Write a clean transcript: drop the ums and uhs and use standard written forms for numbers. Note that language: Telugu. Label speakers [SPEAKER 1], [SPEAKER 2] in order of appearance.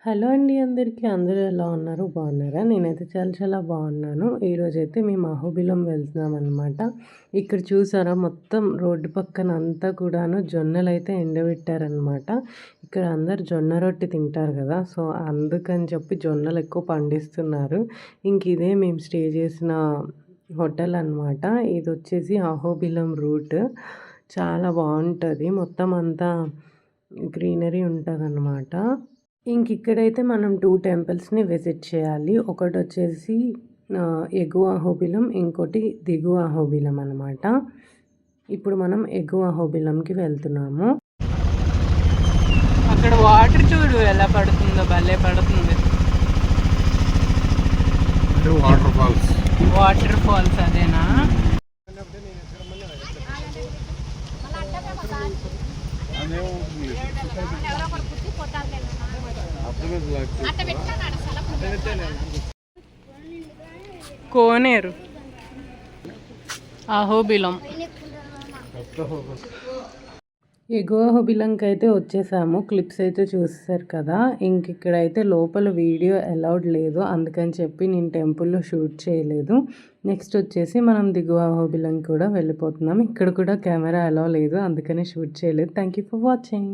[SPEAKER 1] హలో అండి అందరికీ. అందరూ ఎలా ఉన్నారు? బాగున్నారా? నేనైతే చాలా చాలా బాగున్నాను. ఈరోజైతే మేము అహోబిలం వెళ్తున్నామన్నమాట. ఇక్కడ చూసారా మొత్తం రోడ్డు పక్కన అంతా కూడాను జొన్నలైతే ఎండబెట్టారనమాట. ఇక్కడ అందరు జొన్న రొట్టె తింటారు కదా! సో, అందుకని చెప్పి జొన్నలు ఎక్కువ పండిస్తున్నారు. ఇంక ఇదే మేము స్టే చేసిన హోటల్ అనమాట. ఇదొచ్చేసి అహోబిలం రూట్. చాలా బాగుంటుంది. మొత్తం అంతా గ్రీనరీ ఉంటదనమాట. ఇక్కడైతే మనం 2 టెంపుల్స్‌ని విజిట్ చేయాలి. ఒకటొచ్చేసి ఎగువ అహోబిలం, ఇంకోటి దిగువ అహోబిలం అనమాట. ఇప్పుడు మనం ఎగువ అహోబిలంకి వెళ్తున్నాము. అక్కడ వాటర్ చూడు ఎలా పడుతుందో, భలే పడుతుంది. వాటర్ ఫాల్స్ అదేనా? కోనేరు అహోబిలం. ఎగువ అహోబిలంకి అయితే వచ్చేసాము. క్లిప్స్ అయితే చూస్తారు కదా. ఇక్కడైతే లోపల వీడియో అలౌడ్ లేదు, అందుకని చెప్పి నేను టెంపుల్లో షూట్ చేయలేదు. నెక్స్ట్ వచ్చేసి మనం దిగువ అహోబిలం కూడా వెళ్ళిపోతున్నాం. ఇక్కడ కూడా కెమెరా అలౌ లేదు, అందుకని షూట్ చేయలేదు. Thank you for watching.